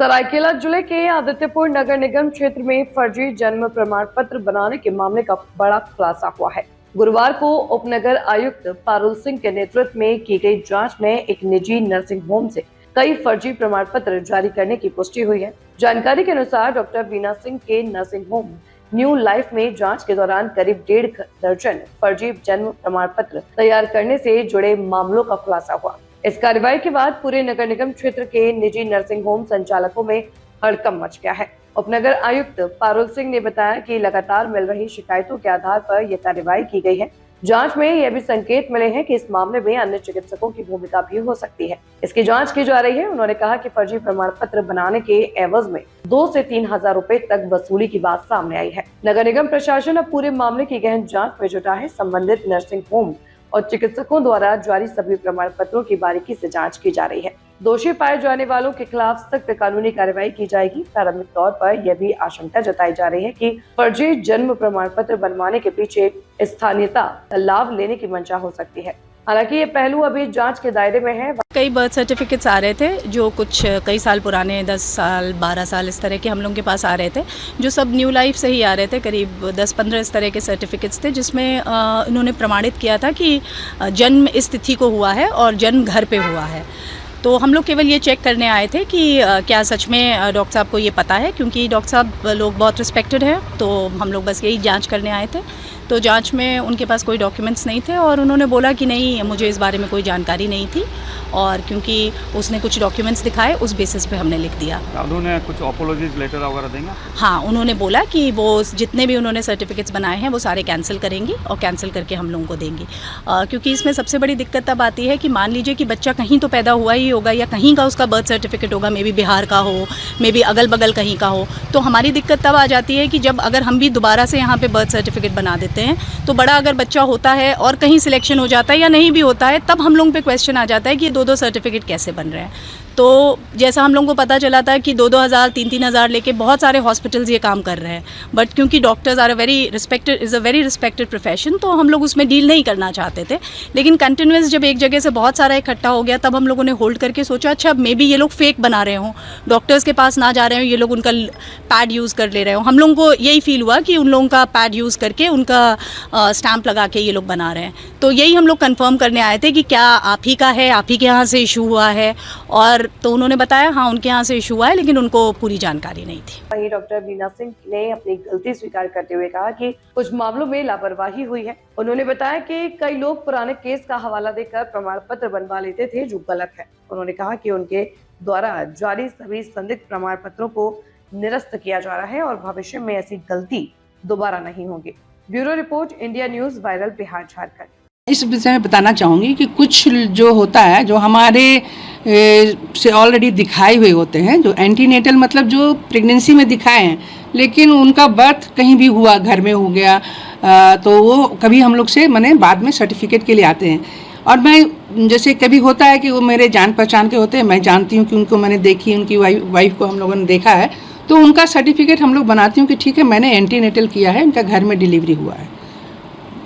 सरायकेला जिले के आदित्यपुर नगर निगम क्षेत्र में फर्जी जन्म प्रमाण पत्र बनाने के मामले का बड़ा खुलासा हुआ है। गुरुवार को उपनगर आयुक्त पारुल सिंह के नेतृत्व में की गई जांच में एक निजी नर्सिंग होम से कई फर्जी प्रमाण पत्र जारी करने की पुष्टि हुई है। जानकारी के अनुसार डॉक्टर वीना सिंह के नर्सिंग होम न्यू लाइफ में जांच के दौरान करीब 1.5 दर्जन फर्जी जन्म प्रमाण पत्र तैयार करने से जुड़े मामलों का खुलासा हुआ। इस कार्रवाई के बाद पूरे नगर निगम क्षेत्र के निजी नर्सिंग होम संचालकों में हड़कंप मच गया है। उपनगर आयुक्त पारुल सिंह ने बताया कि लगातार मिल रही शिकायतों के आधार पर यह कार्रवाई की गई है। जांच में यह भी संकेत मिले हैं कि इस मामले में अन्य चिकित्सकों की भूमिका भी हो सकती है। इसकी जांच की जा रही है। उन्होंने कहा कि फर्जी प्रमाण पत्र बनाने के एवज में 2 से 3 हजार रुपए तक वसूली की बात सामने आई है। नगर निगम प्रशासन अब पूरे मामले की गहन जांच में जुटा है। संबंधित नर्सिंग होम और चिकित्सकों द्वारा जारी सभी प्रमाण पत्रों की बारीकी से जांच की जा रही है। दोषी पाए जाने वालों के खिलाफ सख्त कानूनी कार्रवाई की जाएगी। प्रारंभिक तौर पर यह भी आशंका जताई जा रही है कि फर्जी जन्म प्रमाण पत्र बनवाने के पीछे स्थानीयता लाभ लेने की मंशा हो सकती है। हालांकि ये पहलू अभी जांच के दायरे में है। कई बर्थ सर्टिफिकेट्स आ रहे थे जो कुछ कई साल पुराने 10 साल 12 साल इस तरह के हम लोगों के पास आ रहे थे, जो सब न्यू लाइफ से ही आ रहे थे। करीब 10-15 इस तरह के सर्टिफिकेट्स थे जिसमें इन्होंने प्रमाणित किया था कि जन्म इस तिथि को हुआ है और जन्म घर पे हुआ है। तो हम लोग केवल ये चेक करने आए थे कि क्या सच में डॉक्टर साहब को ये पता है, क्योंकि डॉक्टर साहब लोग बहुत रिस्पेक्टेड हैं। तो हम लोग बस यही जांच करने आए थे। तो जांच में उनके पास कोई डॉक्यूमेंट्स नहीं थे और उन्होंने बोला कि नहीं, मुझे इस बारे में कोई जानकारी नहीं थी, और क्योंकि उसने कुछ डॉक्यूमेंट्स दिखाए उस बेसिस पे हमने लिख दिया। उन्होंने कुछ अपॉलॉजीज लेटर वगैरह देंगे? हाँ, उन्होंने बोला कि वो जितने भी उन्होंने सर्टिफिकेट्स बनाए हैं वो सारे कैंसिल करेंगी और कैंसिल करके हम लोगों को देंगी। क्योंकि इसमें सबसे बड़ी दिक्कत तब आती है कि मान लीजिए कि बच्चा कहीं तो पैदा हुआ ही होगा या कहीं का उसका बर्थ सर्टिफिकेट होगा, मे बी बिहार का हो, मे बी अगल बगल कहीं का हो। तो हमारी दिक्कत तब आ जाती है कि जब अगर हम भी दोबारा से यहाँ पे बर्थ सर्टिफिकेट बना देते हैं तो बड़ा अगर बच्चा होता है और कहीं सिलेक्शन हो जाता है या नहीं भी होता है, तब हम लोगों पे क्वेश्चन आ जाता है कि ये 2-2 सर्टिफिकेट कैसे बन रहे हैं। तो जैसा हम लोगों को पता चला था कि 2-2 हज़ार 3-3 हज़ार लेके बहुत सारे हॉस्पिटल्स ये काम कर रहे हैं, बट क्योंकि doctors are is a very respected profession, तो हम लोग उसमें डील नहीं करना चाहते थे। लेकिन कंटिन्यूस जब एक जगह से बहुत सारा इकट्ठा हो गया तब हम लोगों ने होल्ड करके सोचा अच्छा मे बी ये लोग फेक बना रहे हों, डॉक्टर्स के पास ना जा रहे हों, ये लोग उनका पैड यूज़ कर ले रहे हों। हम लोगों को यही फील हुआ कि उन लोगों का पैड यूज़ करके उनका स्टैंप लगा के ये लोग बना रहे हैं। तो यही हम लोग कंफर्म करने आए थे कि क्या आप ही का है, आप ही के यहाँ से इशू हुआ है। और तो उन्होंने बताया हाँ उनके यहाँ से इशू हुआ है, लेकिन उनको पूरी जानकारी नहीं थी। वहीं डॉक्टर वीना सिंह ने अपनी गलती स्वीकार करते हुए कहा कि कुछ मामलों में लापरवाही हुई है। उन्होंने बताया कि कई लोग पुराने केस का हवाला देकर प्रमाण पत्र बनवा लेते थे, जो गलत है। उन्होंने कहा कि उनके द्वारा जारी सभी संदिग्ध प्रमाण पत्रों को निरस्त किया जा रहा है और भविष्य में ऐसी गलती दोबारा नहीं होगी। Bureau report, India news, viral Bihar Jharkhand. इस विषय में बताना चाहूँगी कि कुछ जो होता है जो हमारे से ऑलरेडी दिखाए हुए होते हैं, जो एंटीनेटल मतलब जो प्रेगनेंसी में दिखाए हैं, लेकिन उनका बर्थ कहीं भी हुआ, घर में हो गया, तो वो कभी हम लोग से माने बाद में सर्टिफिकेट के लिए आते हैं। और मैं जैसे कभी होता है कि वो मेरे जान पहचान के होते हैं, मैं जानती हूँ कि उनको मैंने देखी, उनकी वाइफ को हम लोगों ने देखा है, तो उनका सर्टिफिकेट हम लोग बनाती हूँ कि ठीक है मैंने एंटीनेटल किया है, उनका घर में डिलीवरी हुआ है।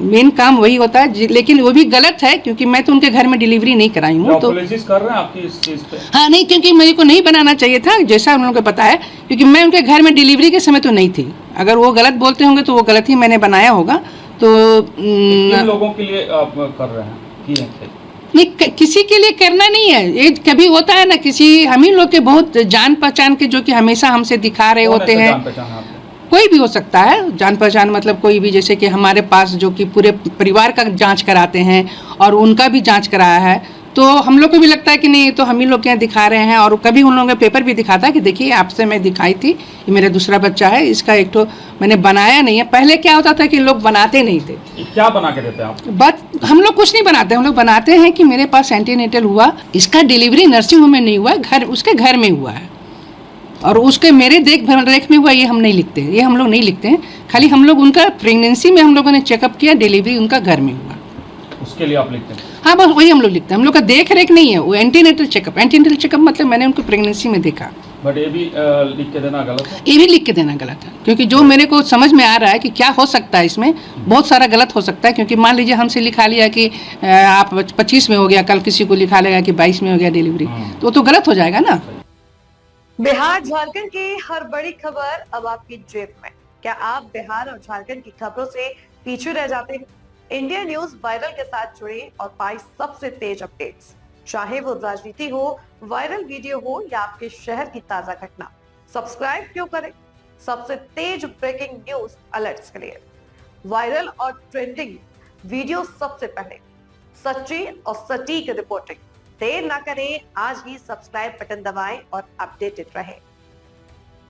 मेन काम वही होता है, लेकिन वो भी गलत है क्योंकि मैं तो उनके घर में डिलीवरी नहीं कराई हूँ। तो कर रहे हैं आपकी इस चीज पे? हाँ नहीं, क्योंकि मेरे को नहीं बनाना चाहिए था, जैसा उन लोगों को पता है, क्योंकि मैं उनके घर में डिलीवरी के समय तो नहीं थी। अगर वो गलत बोलते होंगे तो वो गलत ही मैंने बनाया होगा। तो किन लोगों के लिए आप कर रहे हैं? नहीं, किसी के लिए करना नहीं है। ये कभी होता है ना, किसी हम ही लोग के बहुत जान पहचान के जो कि हमेशा हमसे दिखा रहे होते हैं। कोई भी हो सकता है जान पहचान, मतलब कोई भी, जैसे कि हमारे पास जो कि पूरे परिवार का जांच कराते हैं और उनका भी जांच कराया है, तो हम लोग को भी लगता है कि नहीं तो हम ही लोग यहाँ दिखा रहे हैं। और कभी उन लोगों का पेपर भी दिखाता है कि देखिए आपसे मैं दिखाई थी, ये मेरा दूसरा बच्चा है, इसका एक तो मैंने बनाया नहीं है। पहले क्या होता था कि लोग बनाते नहीं थे। क्या बना के देते हैं आप? बट हम लोग कुछ नहीं बनाते, हम लोग बनाते हैं कि मेरे पास एंटीनेटल हुआ, इसका डिलीवरी नर्सिंग होम में नहीं हुआ, उसके घर में हुआ है और उसके मेरे देख रेख में हुआ, ये हम नहीं लिखते हैं, ये हम लोग नहीं लिखते हैं। खाली हम लोग उनका प्रेगनेंसी में हम लोगों ने चेकअप किया, डिलीवरी उनका घर में हुआ, उसके लिए आप लिखते हैं? हाँ, बस वही हम लोग लिखते हैं। हम लोग का देख रेख नहीं है, वो एंटीनेटल चेकअप। एंटीनेटल चेकअप मतलब मैंने उनको प्रेगनेंसी में देखा। बट ये भी लिख के देना गलत है? ये भी लिख के देना गलत है, क्योंकि जो मेरे को समझ में आ रहा है कि क्या हो सकता है इसमें, बहुत सारा गलत हो सकता है। क्योंकि मान लीजिए हमसे लिखा लिया कि आप 25 में हो गया, कल किसी को लिखा लेगा कि 22 में हो गया डिलीवरी, तो वो तो गलत हो जाएगा ना। बिहार झारखंड की हर बड़ी खबर अब आपकी जेब में। क्या आप बिहार और झारखंड की खबरों से पीछे रह जाते हैं? इंडिया न्यूज वायरल के साथ जुड़े और पाए सबसे तेज अपडेट्स, चाहे वो राजनीति हो, वायरल वीडियो हो या आपके शहर की ताजा घटना। सब्सक्राइब क्यों करें? सबसे तेज ब्रेकिंग न्यूज अलर्ट्स के लिए, वायरल और ट्रेंडिंग वीडियो सबसे पहले, सच्ची और सटीक रिपोर्टिंग। देर ना करें, आज ही सब्सक्राइब बटन दबाएं और अपडेटेड रहें।